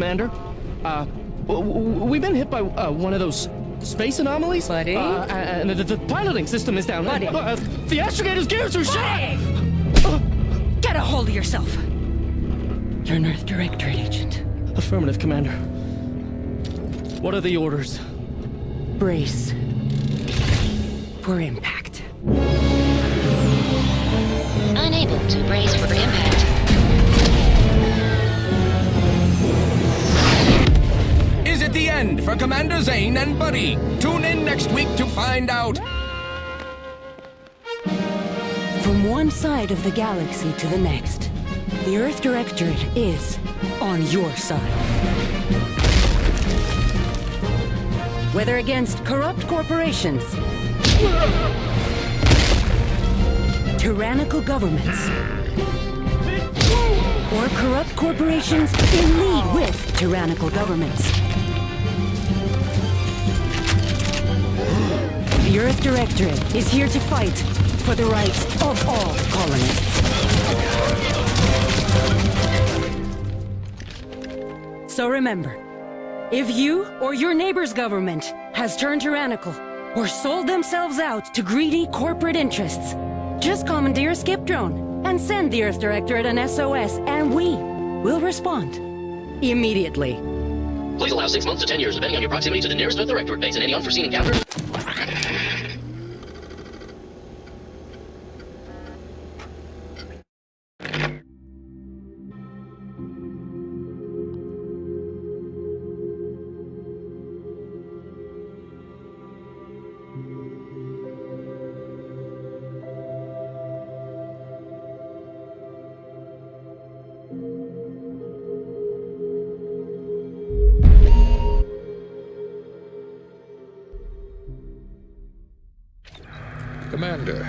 Commander. We've been hit by one of those space anomalies. Buddy? And the piloting system is down. Buddy? The astrogator's gears are shot! Get a hold of yourself! You're an Earth Directorate agent. Affirmative, Commander. What are the orders? Brace for impact. Unable to brace for impact. Is it the end for Commander Zane and Buddy? Tune in next week to find out. From one side of the galaxy to the next, the Earth Directorate is on your side. Whether against corrupt corporations, tyrannical governments, or corrupt corporations in league with tyrannical governments, the Earth Directorate is here to fight for the rights of all colonists. So remember, if you or your neighbor's government has turned tyrannical or sold themselves out to greedy corporate interests, just commandeer a skip drone and send the Earth Directorate an SOS, and we will respond immediately. Please allow 6 months to 10 years, depending on your proximity to the nearest Earth Directorate base and any unforeseen encounter. Commander,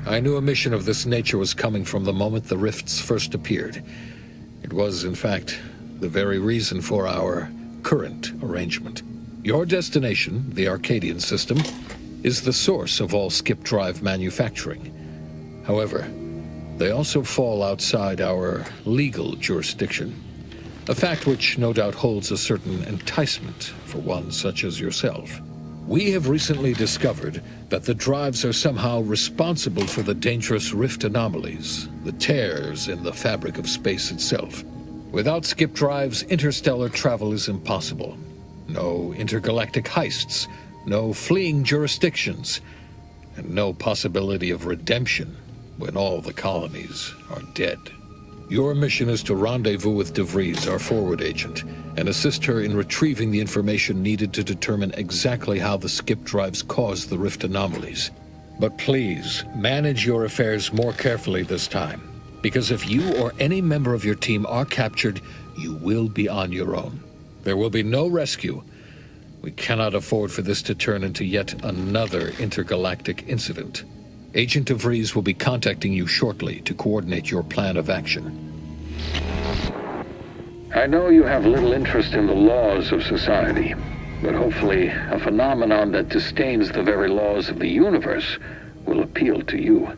I knew a mission of this nature was coming from the moment the rifts first appeared. It was, in fact, the very reason for our current arrangement. Your destination, the Arcadian system, is the source of all skip drive manufacturing. However, they also fall outside our legal jurisdiction, a fact which no doubt holds a certain enticement for one such as yourself. We have recently discovered that the drives are somehow responsible for the dangerous rift anomalies, the tears in the fabric of space itself. Without skip drives, interstellar travel is impossible. No intergalactic heists, no fleeing jurisdictions, and no possibility of redemption when all the colonies are dead. Your mission is to rendezvous with DeVries, our forward agent, and assist her in retrieving the information needed to determine exactly how the skip drives cause the rift anomalies. But please, manage your affairs more carefully this time, because if you or any member of your team are captured, you will be on your own. There will be no rescue. We cannot afford for this to turn into yet another intergalactic incident. Agent DeVries will be contacting you shortly to coordinate your plan of action. I know you have little interest in the laws of society, but hopefully a phenomenon that disdains the very laws of the universe will appeal to you.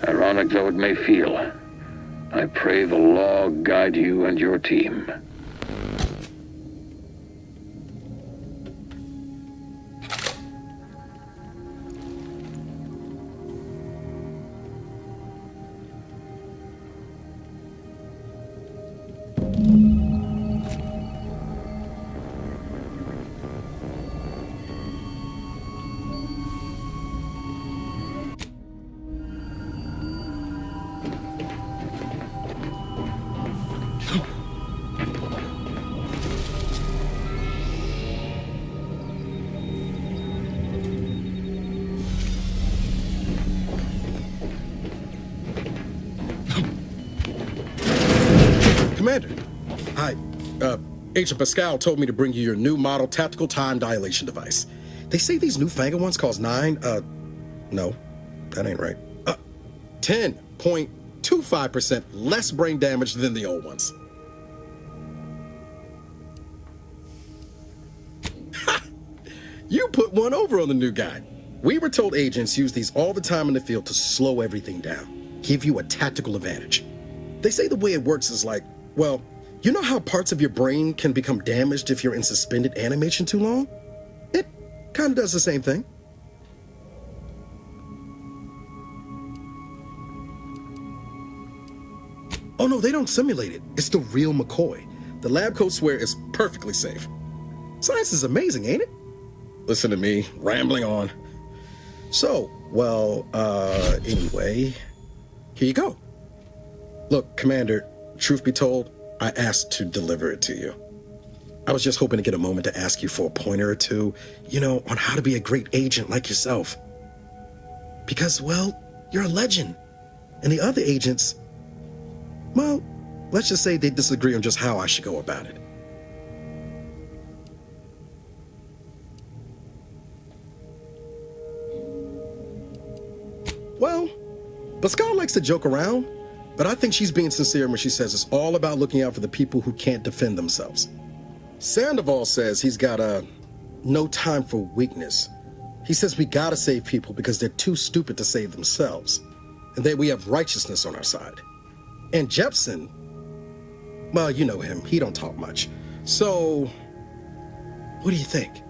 Ironic though it may feel, I pray the law guide you and your team. Commander, hi. Agent Pascal told me to bring you your new model tactical time dilation device. They say these newfangled ones cause no, that ain't right. 10.25% less brain damage than the old ones. You put one over on the new guy. We were told agents use these all the time in the field to slow everything down, give you a tactical advantage. They say the way it works is like, well, You know how parts of your brain can become damaged if you're in suspended animation too long? It kind of does the same thing. Oh no, they don't simulate it. It's the real McCoy. The lab coats swear it's perfectly safe. Science is amazing, ain't it? Listen to me, rambling on. So, well, anyway, here you go. Look, Commander, truth be told, I asked to deliver it to you. I was just hoping to get a moment to ask you for a pointer or two, you know, on how to be a great agent like yourself. Because, well, you're a legend. And the other agents, well, let's just say they disagree on just how I should go about it. Well, Pascal likes to joke around, but I think she's being sincere when she says it's all about looking out for the people who can't defend themselves. Sandoval says he's got no time for weakness. He says we gotta save people because they're too stupid to save themselves, and that we have righteousness on our side. And Jepson, well, you know him, he don't talk much. So, what do you think?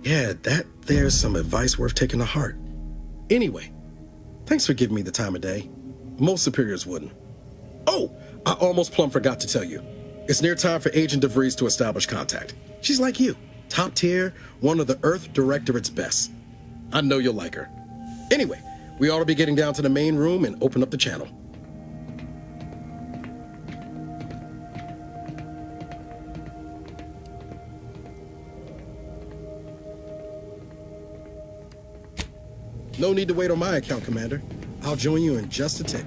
Yeah, there's some advice worth taking to heart. Anyway, thanks for giving me the time of day. Most superiors wouldn't. Oh, I almost plumb forgot to tell you. It's near time for Agent DeVries to establish contact. She's like you, top tier, one of the Earth Directorate's best. I know you'll like her. Anyway, we ought to be getting down to the main room and open up the channel. No need to wait on my account, Commander. I'll join you in just a tick.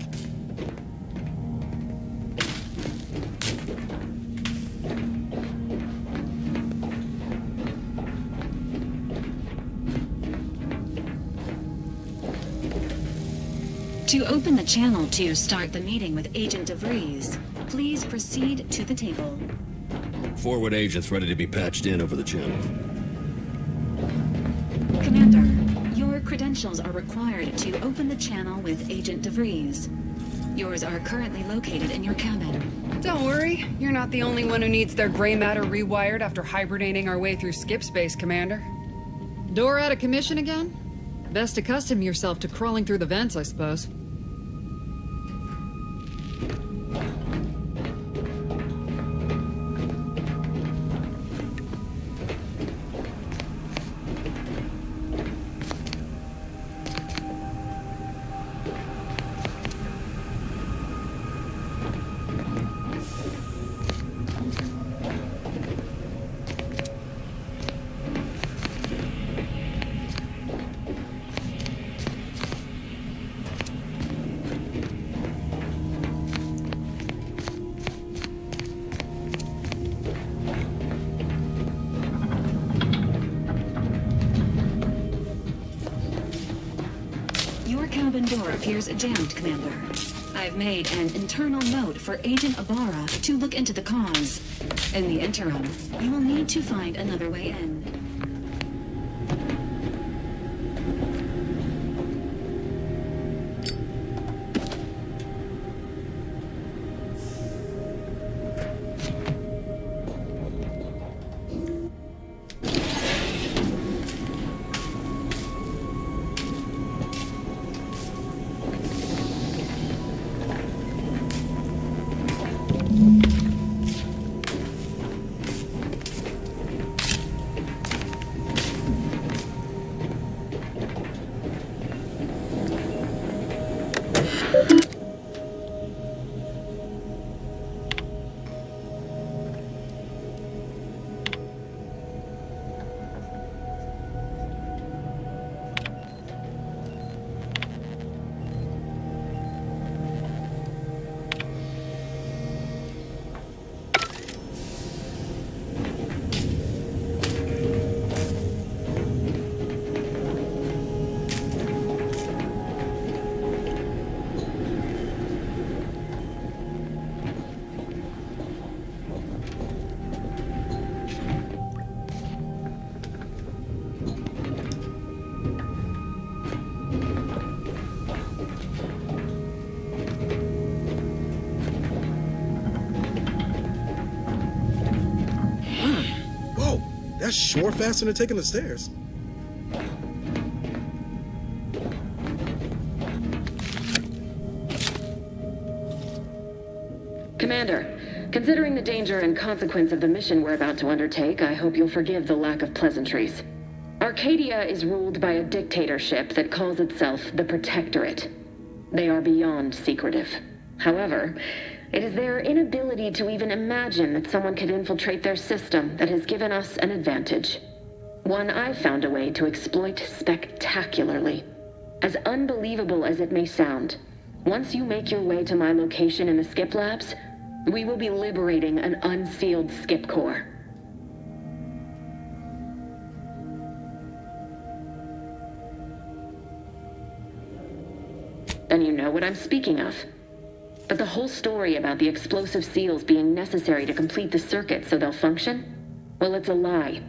To open the channel to start the meeting with Agent DeVries, please proceed to the table. Forward agents ready to be patched in over the channel. Commander, your credentials are required to open the channel with Agent DeVries. Yours are currently located in your cabin. Don't worry, you're not the only one who needs their gray matter rewired after hibernating our way through skip space, Commander. Door out of commission again? Best accustom yourself to crawling through the vents, I suppose. Your cabin door appears jammed, Commander. I've made an internal note for Agent Ibarra to look into the cause. In the interim, you will need to find another way in. That's sure faster than taking the stairs. Commander, considering the danger and consequence of the mission we're about to undertake, I hope you'll forgive the lack of pleasantries. Arcadia is ruled by a dictatorship that calls itself the Protectorate. They are beyond secretive. However, it is their inability to even imagine that someone could infiltrate their system that has given us an advantage. One I've found a way to exploit spectacularly. As unbelievable as it may sound, once you make your way to my location in the Skip Labs, we will be liberating an unsealed Skip core. And you know what I'm speaking of. But the whole story about the explosive seals being necessary to complete the circuit so they'll function? Well, it's a lie.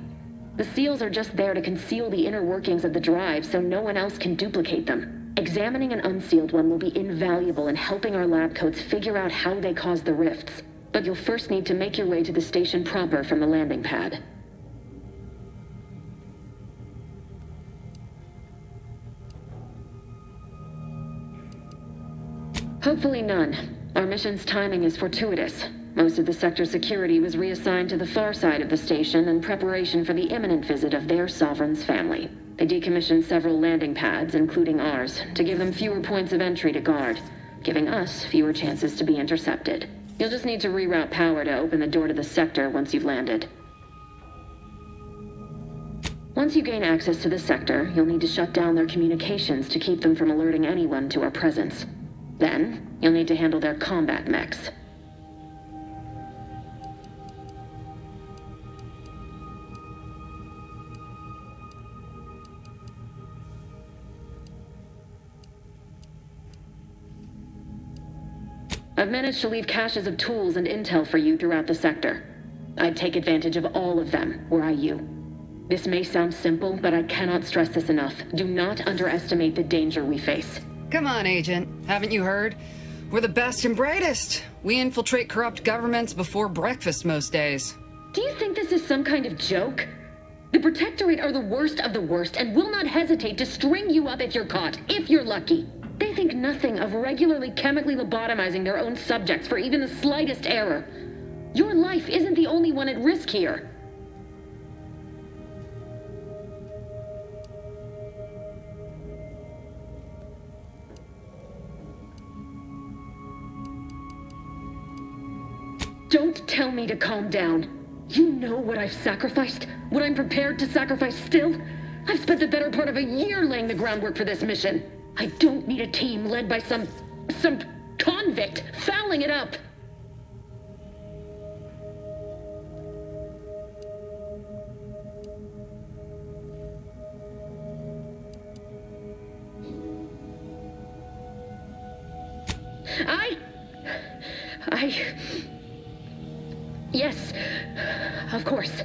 The seals are just there to conceal the inner workings of the drive so no one else can duplicate them. Examining an unsealed one will be invaluable in helping our lab coats figure out how they cause the rifts. But you'll first need to make your way to the station proper from the landing pad. Hopefully none. Our mission's timing is fortuitous. Most of the sector's security was reassigned to the far side of the station in preparation for the imminent visit of their sovereign's family. They decommissioned several landing pads, including ours, to give them fewer points of entry to guard, giving us fewer chances to be intercepted. You'll just need to reroute power to open the door to the sector once you've landed. Once you gain access to the sector, you'll need to shut down their communications to keep them from alerting anyone to our presence. Then, you'll need to handle their combat mechs. I've managed to leave caches of tools and intel for you throughout the sector. I'd take advantage of all of them, were I you. This may sound simple, but I cannot stress this enough. Do not underestimate the danger we face. Come on, Agent. Haven't you heard? We're the best and brightest. We infiltrate corrupt governments before breakfast most days. Do you think this is some kind of joke? The Protectorate are the worst of the worst and will not hesitate to string you up if you're caught, if you're lucky. They think nothing of regularly chemically lobotomizing their own subjects for even the slightest error. Your life isn't the only one at risk here. Don't tell me to calm down. You know what I've sacrificed? What I'm prepared to sacrifice still? I've spent the better part of a year laying the groundwork for this mission. I don't need a team led by some convict fouling it up. Yes, of course.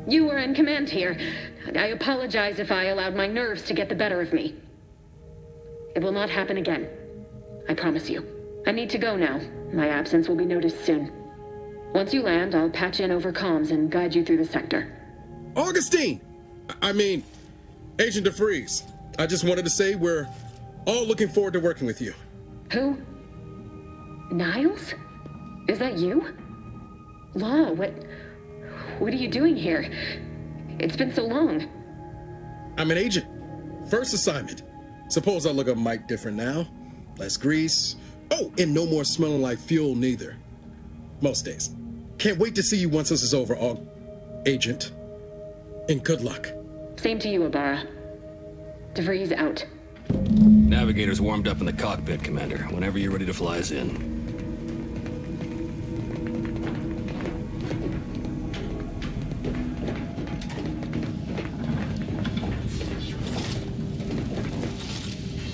You were in command here. I apologize if I allowed my nerves to get the better of me. It will not happen again. I promise you. I need to go now. My absence will be noticed soon. Once you land, I'll patch in over comms and guide you through the sector. Augustine! I mean, Agent DeFreeze. I just wanted to say we're all looking forward to working with you. Who? Niles? Is that you? Law, what are you doing here? It's been so long. I'm an agent. First assignment. Suppose I look a mite different now. Less grease. Oh, and no more smelling like fuel neither. Most days. Can't wait to see you once this is over, Agent. And good luck. Same to you, Abara. DeVries out. Navigator's warmed up in the cockpit, Commander. Whenever you're ready to fly us in.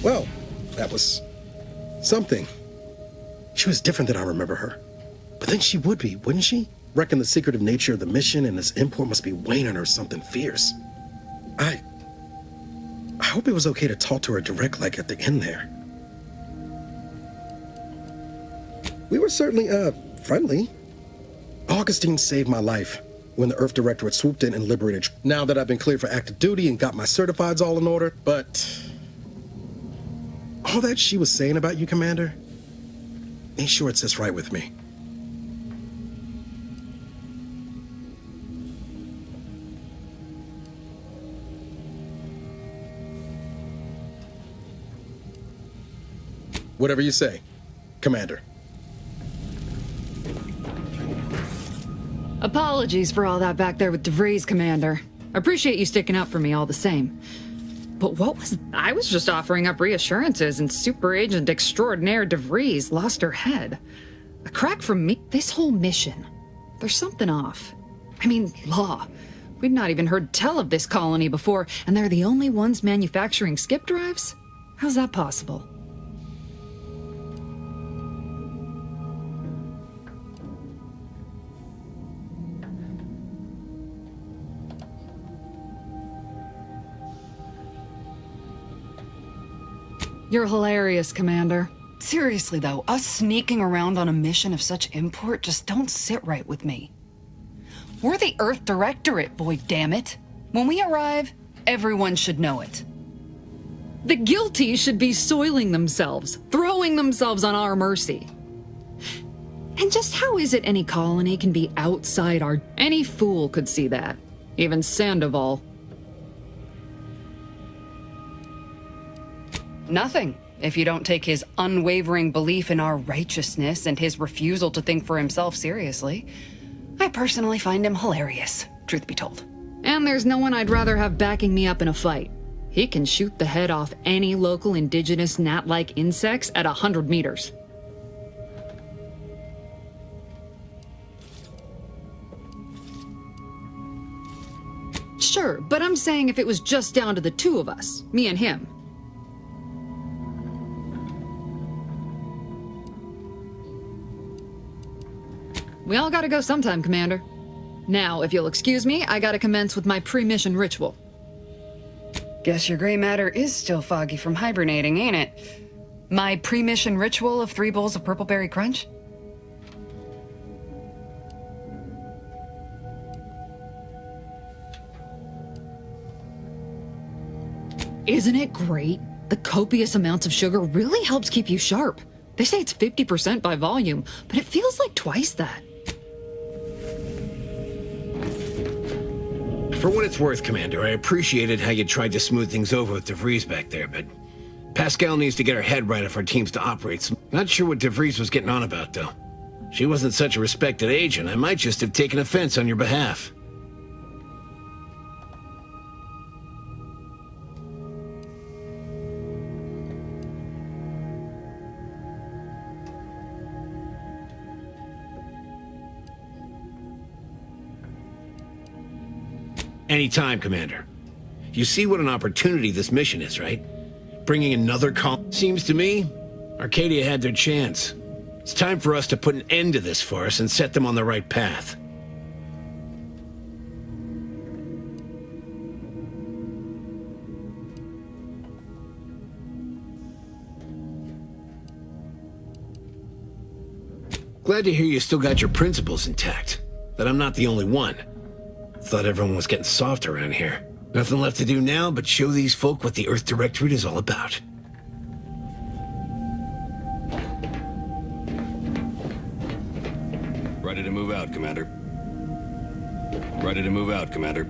Well, that was something. She was different than I remember her. But then she would be, wouldn't she? Reckon the secretive nature of the mission and this import must be weighing on her something fierce. I hope it was okay to talk to her direct like at the end there. We were certainly, friendly. Augustine saved my life. when the Earth Directorate swooped in and liberated. Now that I've been cleared for active duty and got my certifieds all in order, but all that she was saying about you, Commander, ain't sure it sits right with me. Whatever you say, Commander. Apologies for all that back there with DeVries, Commander. Appreciate you sticking up for me all the same. But what was... I was just offering up reassurances and Super Agent Extraordinaire DeVries lost her head. A crack from me? This whole mission. There's something off. I mean, law. We'd not even heard tell of this colony before, and they're the only ones manufacturing skip drives? How's that possible? You're hilarious, Commander. Seriously, though, us sneaking around on a mission of such import just don't sit right with me. We're the Earth Directorate, boy, damn it. When we arrive, everyone should know it. The guilty should be soiling themselves, throwing themselves on our mercy. And just how is it any colony can be outside our... Any fool could see that. Even Sandoval. Nothing, if you don't take his unwavering belief in our righteousness and his refusal to think for himself seriously. I personally find him hilarious, truth be told. And there's no one I'd rather have backing me up in a fight. He can shoot the head off any local indigenous gnat-like insects at 100 meters. Sure, but I'm saying if it was just down to the two of us, me and him. We all gotta go sometime, Commander. Now, if you'll excuse me, I gotta commence with my pre-mission ritual. Guess your gray matter is still foggy from hibernating, ain't it? My pre-mission ritual of 3 bowls of Purple Berry Crunch? Isn't it great? The copious amounts of sugar really helps keep you sharp. They say it's 50% by volume, but it feels like twice that. For what it's worth, Commander, I appreciated how you tried to smooth things over with DeVries back there, but Pascal needs to get her head right if our team's to operate. Not sure what DeVries was getting on about, though. She wasn't such a respected agent. I might just have taken offense on your behalf. Anytime, Commander. You see what an opportunity this mission is, right? Bringing another Seems to me, Arcadia had their chance. It's time for us to put an end to this farce and set them on the right path. Glad to hear you still got your principles intact. That I'm not the only one. Thought everyone was getting soft around here. Nothing left to do now but show these folk what the Earth Directorate is all about. Ready to move out, Commander. Ready to move out, Commander.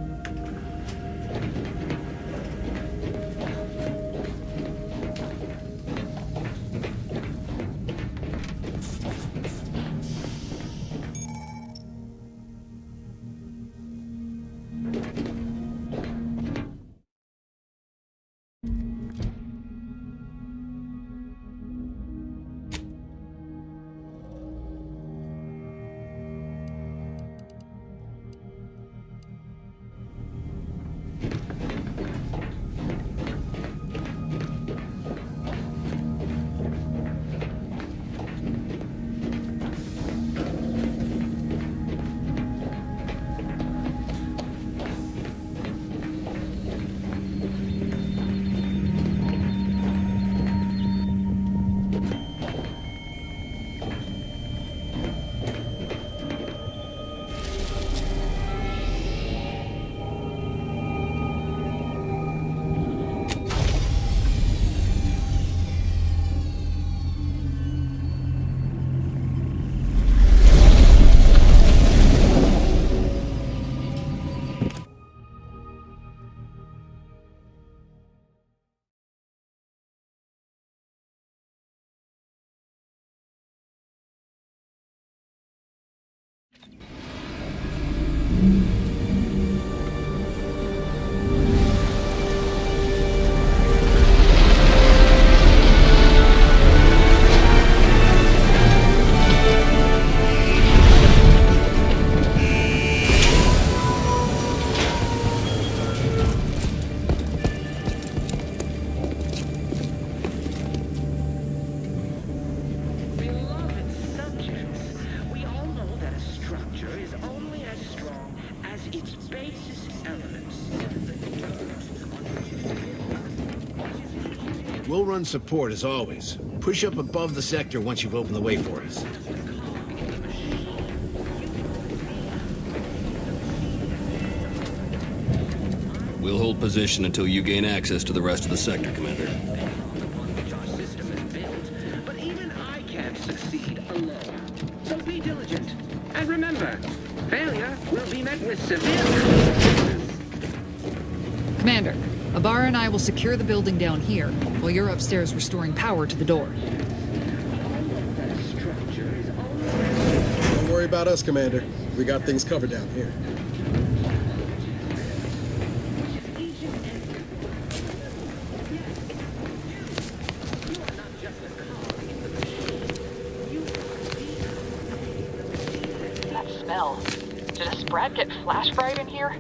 We'll run support as always. Push up above the sector once you've opened the way for us. We'll hold position until you gain access to the rest of the sector, Commander. But even I can't succeed alone. So be diligent. And remember, failure will be met with severe consequences. Commander, Ibarra and I will secure the building down here, while you're upstairs restoring power to the door. Don't worry about us, Commander. We got things covered down here. That smell. Did a Sprat get flash fried in here?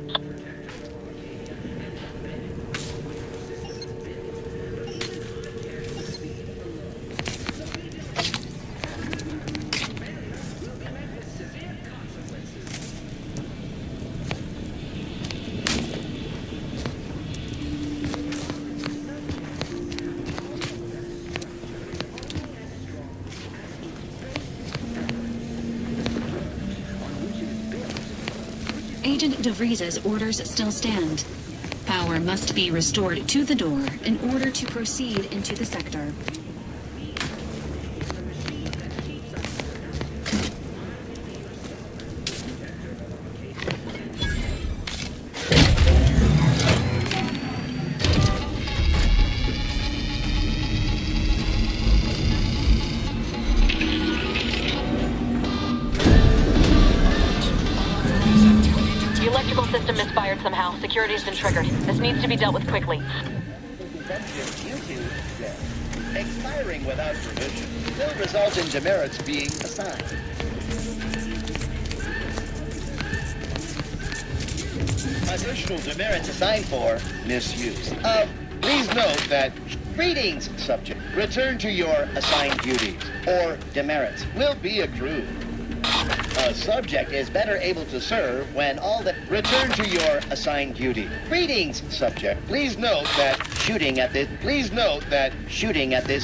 Agent DeVries's orders still stand. Power must be restored to the door in order to proceed into the sector. System misfired somehow. Security has been triggered. This needs to be dealt with quickly. Expiring without provision will result in demerits being assigned. Additional demerits assigned for misuse. Please note that greetings, subject. Return to your assigned duties, or demerits will be accrued. A subject is better able to serve when all the return to your assigned duty. Greetings, subject. Please note that shooting at this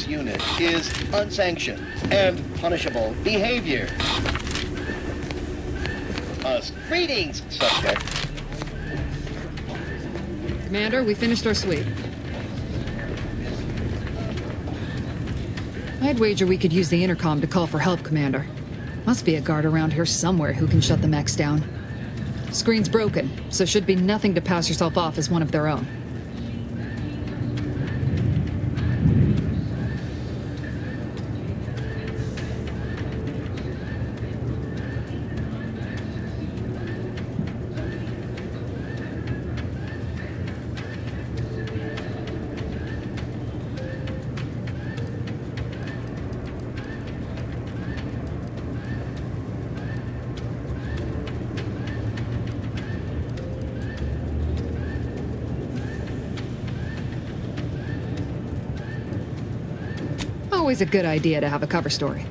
unit is unsanctioned and punishable behavior. Greetings, subject. Commander, we finished our sweep. I'd wager we could use the intercom to call for help, Commander. Must be a guard around here somewhere who can shut the mechs down. Screen's broken, so should be nothing to pass yourself off as one of their own. Always a good idea to have a cover story.